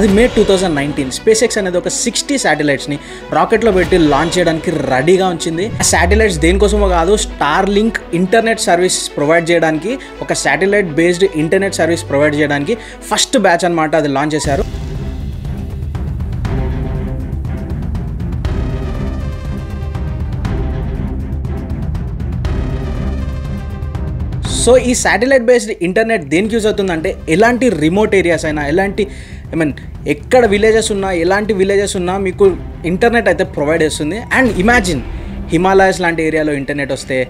అది మే 2019 space X అనేది ఒక 60 శాటిలైట్స్ని రాకెట్లో పెట్టి లాంచ్ చేయడానికి రెడీగా ఉంచింది. ఆ శాటిలైట్స్ దేనికోసమో కాదు, star link internet service provide చేయడానికి, ఒక satellite based internet service provide చేయడానికి ఫస్ట్ బ్యాచ్ అనమాట అది లాంచ్ చేశారు. సో ఈ శాటిలైట్ బేస్డ్ ఇంటర్నెట్ దేనికి యూజ్ అవుతుందంటే, ఎలాంటి రిమోట్ ఏరియాస్ అయినా, ఎలాంటి ఎక్కడ విలేజెస్ ఉన్నా, ఎలాంటి విలేజెస్ ఉన్నా మీకు ఇంటర్నెట్ అయితే ప్రొవైడ్ చేస్తుంది. అండ్ ఇమాజిన్ హిమాలయస్ లాంటి ఏరియాలో ఇంటర్నెట్ వస్తే,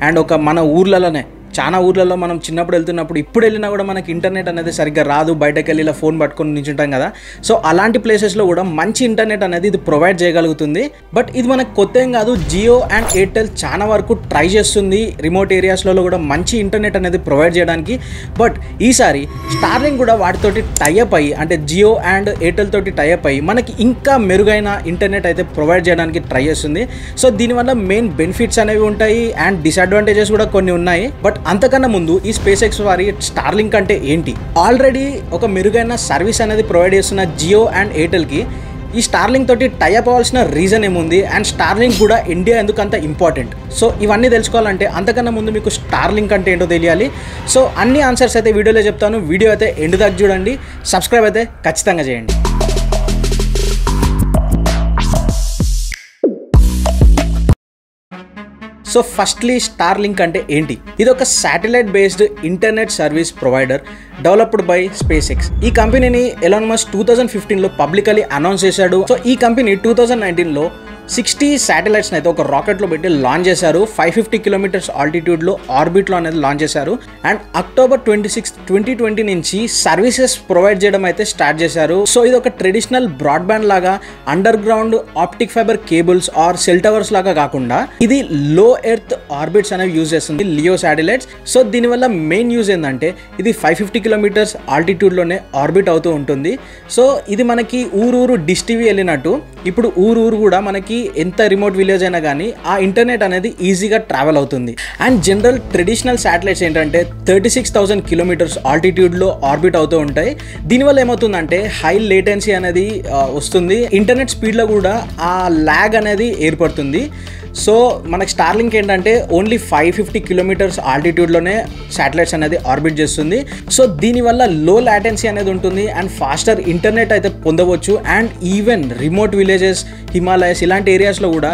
అండ్ ఒక మన ఊర్లలోనే చాలా ఊర్లలో మనం చిన్నప్పుడు వెళ్తున్నప్పుడు ఇప్పుడు వెళ్ళినా కూడా మనకి ఇంటర్నెట్ అనేది సరిగ్గా రాదు, బయటకు వెళ్ళి ఇలా ఫోన్ పట్టుకొని నించుంటాం కదా. సో అలాంటి ప్లేసెస్లో కూడా మంచి ఇంటర్నెట్ అనేది ఇది ప్రొవైడ్ చేయగలుగుతుంది. బట్ ఇది మనకు కొత్త ఏం కాదు, జియో అండ్ ఎయిర్టెల్ చాలా వరకు ట్రై చేస్తుంది రిమోట్ ఏరియాస్లలో కూడా మంచి ఇంటర్నెట్ అనేది ప్రొవైడ్ చేయడానికి. బట్ ఈసారి స్టార్లింక్ కూడా వాటితోటి టైఅప్ అయ్యి, అంటే జియో అండ్ ఎయిర్టెల్ తోటి టైఅప్ అయ్యి మనకి ఇంకా మెరుగైన ఇంటర్నెట్ అయితే ప్రొవైడ్ చేయడానికి ట్రై చేస్తుంది. సో దీనివల్ల మెయిన్ బెనిఫిట్స్ అనేవి ఉంటాయి అండ్ డిసడ్వాంటేజెస్ కూడా కొన్ని ఉన్నాయి. బట్ అంతకన్నా ముందు ఈ స్పేస్ ఎక్స్ వారి స్టార్లింక్ అంటే ఏంటి, ఆల్రెడీ ఒక మెరుగైన సర్వీస్ అనేది ప్రొవైడ్ చేస్తున్న జియో అండ్ ఎయిర్టెల్కి ఈ స్టార్లింక్ తోటి టైఅప్ అవ్వాల్సిన రీజన్ ఏముంది, అండ్ స్టార్లింక్ కూడా ఇండియా ఎందుకు అంత ఇంపార్టెంట్. సో ఇవన్నీ తెలుసుకోవాలంటే అంతకన్నా ముందు మీకు స్టార్లింక్ అంటే ఏంటో తెలియాలి. సో అన్ని ఆన్సర్స్ అయితే వీడియోలో చెప్తాను. వీడియో అయితే ఎండ్ దాకా చూడండి, సబ్స్క్రైబ్ అయితే ఖచ్చితంగా చేయండి. సో ఫస్ట్లీ స్టార్లింక్ అంటే ఏంటి? ఇది ఒక satellite based internet service provider developed by space X. ఈ కంపెనీని ఎలాన్ మస్క్ 2015లో పబ్లికలీ అనౌన్స్ చేశాడు. సో ఈ కంపెనీ 2019లో 60 శాటిలైట్స్ని అయితే ఒక రాకెట్లో పెట్టి లాంచ్ చేశారు. 550 కిలోమీటర్స్ ఆల్టిట్యూడ్లో ఆర్బిట్లో అనేది లాంచ్ చేశారు. అండ్ అక్టోబర్ 26, 2020 నుంచి సర్వీసెస్ ప్రొవైడ్ చేయడం అయితే స్టార్ట్ చేశారు. సో ఇది ఒక ట్రెడిషనల్ బ్రాడ్బ్యాండ్ లాగా underground optic fibre cables or cell towers లాగా కాకుండా ఇది లో ఎర్త్ ఆర్బిట్స్ అనేవి యూజ్ చేస్తుంది, లియో శాటిలైట్స్. సో దీనివల్ల మెయిన్ యూజ్ ఏంటంటే ఇది 550 కిలోమీటర్స్ ఆల్టిట్యూడ్లోనే ఆర్బిట్ అవుతూ ఉంటుంది. సో ఇది మనకి ఊరూరు డిష్ టీవీ వెళ్ళినట్టు ఇప్పుడు ఊరూరు కూడా మనకి ఎంత రిమోట్ విలేజ్ అయినా కానీ ఆ ఇంటర్నెట్ అనేది ఈజీగా ట్రావెల్ అవుతుంది. అండ్ జనరల్ ట్రెడిషనల్ శాటిలైట్స్ ఏంటంటే 36,000 కిలోమీటర్స్ ఆల్టిట్యూడ్లో ఆర్బిట్ అవుతూ ఉంటాయి. దీనివల్ల ఏమవుతుందంటే హై లేటెన్సీ అనేది వస్తుంది, ఇంటర్నెట్ స్పీడ్లో కూడా ఆ ల్యాగ్ అనేది ఏర్పడుతుంది. సో మనకి స్టార్లింక్ ఏంటంటే ఓన్లీ 550 కిలోమీటర్స్ ఆల్టిట్యూడ్లోనే శాటిలైట్స్ అనేది ఆర్బిట్ చేస్తుంది. సో దీనివల్ల లో లాటెన్సీ అనేది ఉంటుంది అండ్ ఫాస్టర్ ఇంటర్నెట్ అయితే పొందవచ్చు. And even remote villages, Himalayas ఇలాంటి ఏరియాస్లో కూడా,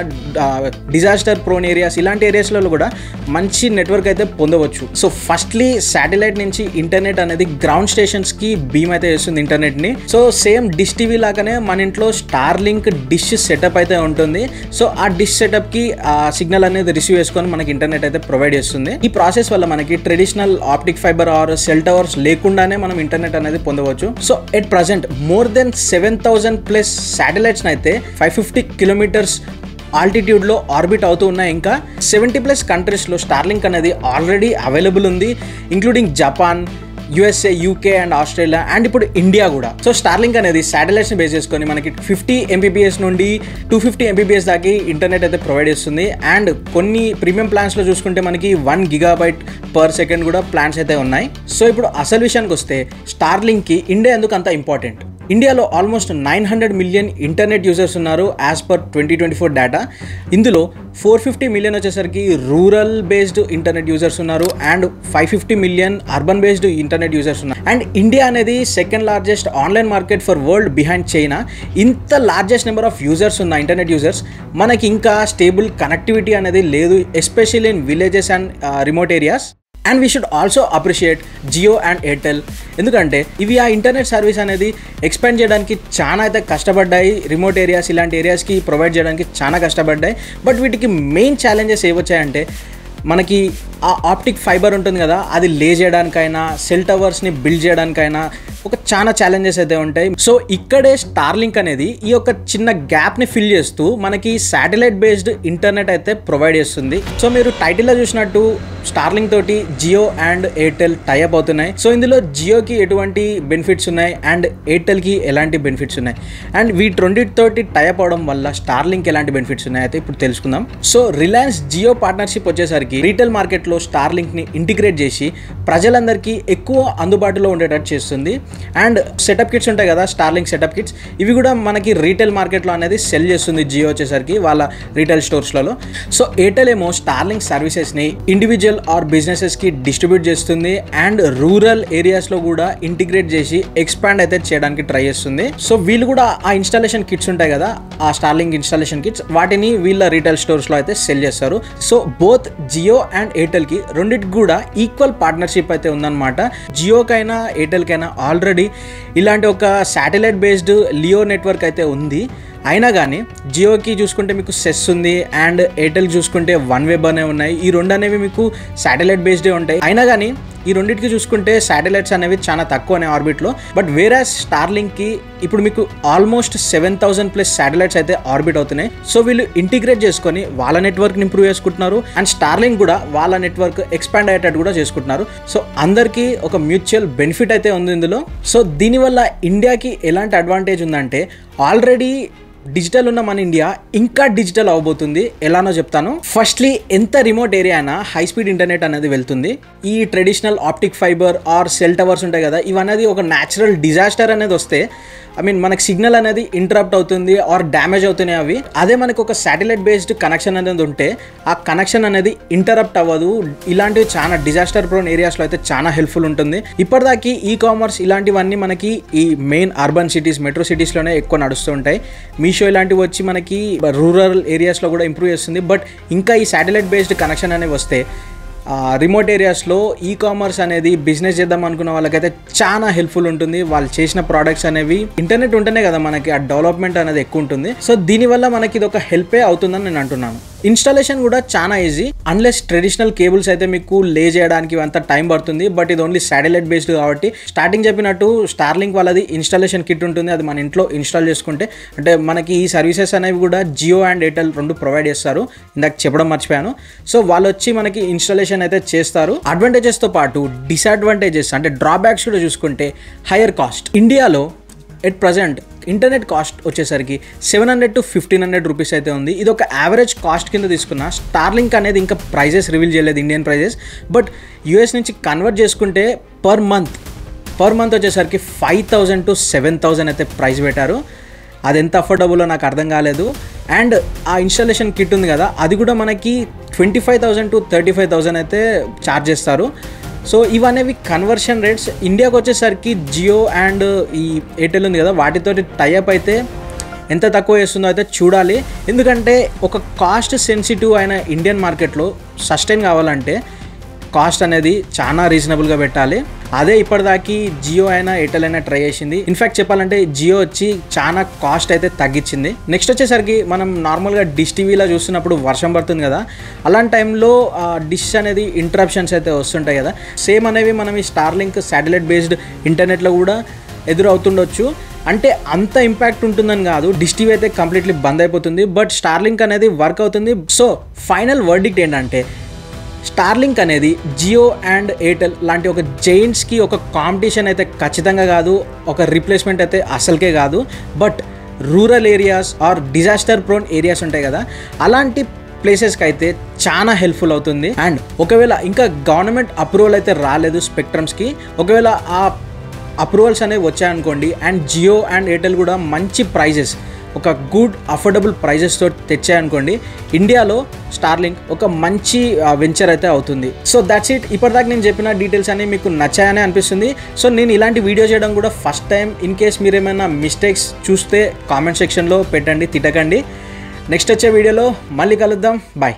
డిజాస్టర్ ప్రోన్ ఏరియాస్ ఇలాంటి ఏరియాస్లో కూడా మంచి నెట్వర్క్ అయితే పొందవచ్చు. సో ఫస్ట్లీ శాటిలైట్ నుంచి ఇంటర్నెట్ అనేది గ్రౌండ్ స్టేషన్స్కి బీమ్ అయితే చేస్తుంది ఇంటర్నెట్ని. సో సేమ్ డిష్ టీవీ లాగానే మన ఇంట్లో స్టార్లింక్ డిష్ సెటప్ అయితే ఉంటుంది. సో ఆ డిష్ సెటప్కి ఆ సిగ్నల్ అనేది రిసీవ్ చేసుకొని మనకి ఇంటర్నెట్ అయితే ప్రొవైడ్ చేస్తుంది. ఈ ప్రాసెస్ వల్ల మనకి traditional optic fibre or cell towers లేకుండానే మనం ఇంటర్నెట్ అనేది పొందవచ్చు. So at present more than 7,000+ satellites అయితే 550 కిలోమీటర్స్ ఆల్టిట్యూడ్లో ఆర్బిట్ అవుతూ ఉన్నాయి. ఇంకా 70+ కంట్రీస్లో స్టార్లింక్ అనేది ఆల్రెడీ అవైలబుల్ ఉంది, including Japan, USA, UK and Australia and ఇప్పుడు ఇండియా కూడా. సో స్టార్లింక్ అనేది శాటిలైట్స్ని బేస్ చేసుకొని మనకి 50 Mbps నుండి 250 Mbps దాకా ఇంటర్నెట్ అయితే ప్రొవైడ్ చేస్తుంది. అండ్ కొన్ని ప్రీమియం ప్లాన్స్లో చూసుకుంటే మనకి 1 GB/s కూడా ప్లాన్స్ అయితే ఉన్నాయి. సో ఇప్పుడు అసలు విషయానికి వస్తే స్టార్లింక్కి ఇండియా ఎందుకు అంత ఇంపార్టెంట్? ఇండియాలో ఆల్మోస్ట్ 900 మిలియన్ ఇంటర్నెట్ యూజర్స్ ఉన్నారు యాజ్ పర్ 2024 డేటా. ఇందులో 450 మిలియన్ వచ్చేసరికి రూరల్ బేస్డ్ ఇంటర్నెట్ యూజర్స్ ఉన్నారు and 550 million urban based internet users ఉన్నారు. అండ్ ఇండియా అనేది second largest online market for world behind China. ఇంత లార్జెస్ట్ నెంబర్ ఆఫ్ యూజర్స్ ఉన్న internet users మనకి ఇంకా స్టేబుల్ కనెక్టివిటీ అనేది లేదు, especially in villages and remote areas. And we should also appreciate Jio and Airtel, ఎందుకంటే ఇవి ఆ ఇంటర్నెట్ సర్వీస్ అనేది ఎక్స్పాండ్ చేయడానికి చాలా అయితే కష్టపడ్డాయి. రిమోట్ ఏరియాస్ ఇలాంటి ఏరియాస్కి ప్రొవైడ్ చేయడానికి చాలా కష్టపడ్డాయి. బట్ వీటికి మెయిన్ ఛాలెంజెస్ ఏవొచ్చాయంటే మనకి ఆ ఆప్టిక్ ఫైబర్ ఉంటుంది కదా, అది లే చేయడానికైనా సెల్ టవర్స్ని బిల్డ్ చేయడానికైనా ఒక చాలా ఛాలెంజెస్ అయితే ఉంటాయి. సో ఇక్కడే స్టార్లింక్ అనేది ఈ యొక్క చిన్న గ్యాప్ని ఫిల్ చేస్తూ మనకి శాటిలైట్ బేస్డ్ ఇంటర్నెట్ అయితే ప్రొవైడ్ చేస్తుంది. సో మీరు టైటిల్లో చూసినట్టు స్టార్లింక్ తోటి జియో అండ్ ఎయిర్టెల్ టైఅప్ అవుతున్నాయి. సో ఇందులో జియోకి ఎటువంటి బెనిఫిట్స్ ఉన్నాయి అండ్ ఎయిర్టెల్కి ఎలాంటి బెనిఫిట్స్ ఉన్నాయి అండ్ వీటి రెండింటితోటి టైఅప్ అవడం వల్ల స్టార్లింక్ ఎలాంటి బెనిఫిట్స్ ఉన్నాయి అయితే ఇప్పుడు తెలుసుకుందాం. సో రిలయన్స్ జియో పార్ట్నర్షిప్ వచ్చేసరికి రీటైల్ మార్కెట్లో మార్కెట్లో స్టార్లింక్ని ఇంటిగ్రేట్ చేసి ప్రజలందరికీ ఎక్కువ అందుబాటులో ఉండేటట్టు చేస్తుంది. అండ్ సెటప్ కిట్స్ ఉంటాయి కదా, స్టార్లింక్ సెటప్ కిట్స్, ఇవి కూడా మనకి రీటైల్ మార్కెట్లో అనేది సెల్ చేస్తుంది జియో వచ్చేసరికి వాళ్ళ రీటైల్ స్టోర్స్లలో. సో ఎయిర్టెల్ ఏమో స్టార్లింక్ సర్వీసెస్ని ఇండివిజువల్ ఆర్ బిజినెసెస్కి డిస్ట్రిబ్యూట్ చేస్తుంది అండ్ రూరల్ ఏరియాస్లో కూడా ఇంటిగ్రేట్ చేసి ఎక్స్పాండ్ అయితే చేయడానికి ట్రై చేస్తుంది. సో వీళ్ళు కూడా ఆ ఇన్స్టాలేషన్ కిట్స్ ఉంటాయి కదా, ఆ స్టార్లింక్ ఇన్స్టాలేషన్ కిట్స్, వాటిని వీళ్ళ రీటైల్ స్టోర్స్లో అయితే సెల్ చేస్తారు. సో బోత్ జియో అండ్ ఎయిర్టెల్కి రెండింటికి కూడా ఈక్వల్ పార్ట్నర్షిప్ అయితే ఉందన్నమాట. జియోకైనా ఎయిర్టెల్కైనా ఆల్రెడీ ఇలాంటి ఒక శాటిలైట్ బేస్డ్ లియో నెట్వర్క్ అయితే ఉంది. అయినా కానీ జియోకి చూసుకుంటే మీకు సెస్ ఉంది అండ్ ఎయిర్టెల్ చూసుకుంటే వన్ వెబ్ అనే ఉన్నాయి. ఈ రెండు అనేవి మీకు శాటిలైట్ బేస్డే ఉంటాయి. అయినా కానీ ఈ రెండింటికి చూసుకుంటే శాటిలైట్స్ అనేవి చాలా తక్కువనే ఆర్బిట్లో. బట్ వేరే స్టార్లింక్కి ఇప్పుడు మీకు ఆల్మోస్ట్ 7,000+ శాటిలైట్స్ అయితే ఆర్బిట్ అవుతున్నాయి. సో వీళ్ళు ఇంటిగ్రేట్ చేసుకొని వాళ్ళ నెట్వర్క్ని ఇంప్రూవ్ చేసుకుంటున్నారు అండ్ స్టార్లింక్ కూడా వాళ్ళ నెట్వర్క్ ఎక్స్పాండ్ అయ్యేటట్టు కూడా చేసుకుంటున్నారు. సో అందరికీ ఒక మ్యూచువల్ బెనిఫిట్ అయితే ఉంది ఇందులో. సో దీనివల్ల ఇండియాకి ఎలాంటి అడ్వాంటేజ్ ఉందంటే, ఆల్రెడీ డిజిటల్ ఉన్న మన ఇండియా ఇంకా డిజిటల్ అవబోతుంది. ఎలానో చెప్తాను. ఫస్ట్లీ ఎంత రిమోట్ ఏరియా అయినా హై స్పీడ్ ఇంటర్నెట్ అనేది వెళ్తుంది. ఈ traditional optic fibre or cell towers ఉంటాయి కదా, ఇవన్నది ఒక న్యాచురల్ డిజాస్టర్ అనేది వస్తే మనకి సిగ్నల్ అనేది ఇంటరప్ట్ అవుతుంది ఆర్ డ్యామేజ్ అవుతున్నాయి అవి. అదే మనకు ఒక శాటిలైట్ బేస్డ్ కనెక్షన్ అనేది ఉంటే ఆ కనెక్షన్ అనేది ఇంటరప్ట్ అవ్వదు. ఇలాంటివి చాలా డిజాస్టర్ ప్రోన్ ఏరియాస్లో అయితే చాలా హెల్ప్ఫుల్ ఉంటుంది. ఇప్పటిదాకా ఈ కామర్స్ ఇలాంటివన్నీ మనకి ఈ మెయిన్ అర్బన్ సిటీస్, మెట్రో సిటీస్లోనే ఎక్కువ నడుస్తూ ఉంటాయి. మీషో ఇలాంటివి వచ్చి మనకి రూరల్ ఏరియాస్లో కూడా ఇంప్రూవ్ చేస్తుంది. బట్ ఇంకా ఈ శాటిలైట్ బేస్డ్ కనెక్షన్ అనేవి వస్తే రిమోట్ ఏరియాస్లో ఈ కామర్స్ అనేది బిజినెస్ చేద్దాం అనుకున్న వాళ్ళకైతే చాలా హెల్ప్ఫుల్ ఉంటుంది. వాళ్ళు చేసిన ప్రోడక్ట్స్ అనేవి ఇంటర్నెట్ ఉంటేనే కదా మనకి ఆ డెవలప్మెంట్ అనేది ఎక్కువ ఉంటుంది. సో దీనివల్ల మనకి ఇది ఒక హెల్పే అవుతుందని నేను అంటున్నాను. ఇన్స్టాలేషన్ కూడా చాలా ఈజీ. అన్లెస్ ట్రెడిషనల్ కేబుల్స్ అయితే మీకు లే చేయడానికి అంత టైం పడుతుంది. బట్ ఇది ఓన్లీ శాటిలైట్ బేస్డ్ కాబట్టి స్టార్టింగ్ చెప్పినట్టు స్టార్లింక్ వాళ్ళది ఇన్స్టాలేషన్ కిట్ ఉంటుంది. అది మన ఇంట్లో ఇన్స్టాల్ చేసుకుంటే, అంటే మనకి ఈ సర్వీసెస్ అనేవి కూడా జియో అండ్ ఎయిర్టెల్ రెండు ప్రొవైడ్ చేస్తారు. ఇందాక చెప్పడం మర్చిపోయాను. సో వాళ్ళు వచ్చి మనకి ఇన్స్టాలేషన్ అయితే చేస్తారు. అడ్వాంటేజెస్ తో పాటు డిసడ్వాంటేజెస్ అంటే డ్రాబ్యాక్స్ కూడా చూసుకుంటే, హైయర్ కాస్ట్. ఇండియాలో ఎట్ ప్రజెంట్ ఇంటర్నెట్ కాస్ట్ వచ్చేసరికి 700 to 1,500 రూపీస్ అయితే ఉంది. ఇది ఒక యావరేజ్ కాస్ట్ కింద తీసుకున్న. స్టార్లింక్ అనేది ఇంకా ప్రైజెస్ రివీల్ చేయలేదు, ఇండియన్ ప్రైజెస్. బట్ యూఎస్ నుంచి కన్వర్ట్ చేసుకుంటే పర్ మంత్ వచ్చేసరికి 5,000 to 7,000 అయితే ప్రైస్ పెట్టారు. అది ఎంత అఫోర్డబుల్లో నాకు అర్థం కాలేదు. అండ్ ఆ ఇన్స్టాలేషన్ కిట్ ఉంది కదా, అది కూడా మనకి 25,000 to 35,000 అయితే ఛార్జ్ చేస్తారు. సో ఇవనేవి కన్వర్షన్ రేట్స్. ఇండియాకి వచ్చేసరికి జియో అండ్ ఈ ఎయిర్టెల్ ఉంది కదా, వాటితోటి టైఅప్ అయితే ఎంత తక్కువ చేస్తుందో అయితే చూడాలి. ఎందుకంటే ఒక కాస్ట్ సెన్సిటివ్ అయిన ఇండియన్ మార్కెట్లో సస్టైన్ కావాలంటే కాస్ట్ అనేది చాలా రీజనబుల్గా పెట్టాలి. అదే ఇప్పటిదాకా జియో అయినా ఎయిర్టెల్ అయినా ట్రై చేసింది. ఇన్ఫ్యాక్ట్ చెప్పాలంటే జియో వచ్చి చాలా కాస్ట్ అయితే తగ్గించింది. నెక్స్ట్ వచ్చేసరికి మనం నార్మల్గా డిష్ టీవీలో చూస్తున్నప్పుడు వర్షం పడుతుంది కదా, అలాంటి టైంలో డిష్ అనేది ఇంటరప్షన్స్ అయితే వస్తుంటాయి కదా. సేమ్ అనేవి మనం ఈ స్టార్లింక్ శాటిలైట్ బేస్డ్ ఇంటర్నెట్లో కూడా ఎదురవుతుండొచ్చు. అంటే అంత ఇంపాక్ట్ ఉంటుందని కాదు, డిష్ టీవీ అయితే కంప్లీట్లీ బంద్ అయిపోతుంది. బట్ స్టార్లింక్ అనేది వర్క్ అవుతుంది. సో ఫైనల్ వర్డిక్ట్ ఏంటంటే, స్టార్లింక్ అనేది జియో అండ్ ఎయిర్టెల్ లాంటి ఒక జైంట్స్కి ఒక కాంపిటీషన్ అయితే ఖచ్చితంగా కాదు, ఒక రీప్లేస్మెంట్ అయితే అసలుకే కాదు. But rural areas or disaster prone areas ఉంటాయి కదా, అలాంటి ప్లేసెస్కి అయితే చాలా హెల్ప్ఫుల్ అవుతుంది. అండ్ ఒకవేళ ఇంకా గవర్నమెంట్ అప్రూవల్ అయితే రాలేదు స్పెక్ట్రమ్స్కి, ఒకవేళ ఆ అప్రూవల్స్ అనేవి వచ్చాయనుకోండి అండ్ జియో అండ్ ఎయిర్టెల్ కూడా మంచి ప్రైజెస్, ఒక గుడ్ అఫోర్డబుల్ ప్రైజెస్తో తెచ్చాయనుకోండి, ఇండియాలో స్టార్లింక్ ఒక మంచి వెంచర్ అయితే అవుతుంది. So that's it. ఇప్పటిదాకా నేను చెప్పిన డీటెయిల్స్ అన్ని మీకు నచ్చాయని అనిపిస్తుంది. సో నేను ఇలాంటి వీడియో చేయడం కూడా ఫస్ట్ టైం. ఇన్ కేస్ మీరు ఏమైనా మిస్టేక్స్ చూస్తే కామెంట్ సెక్షన్లో పెట్టండి, తిట్టకండి. నెక్స్ట్ వచ్చే వీడియోలో మళ్ళీ కలుద్దాం. బాయ్.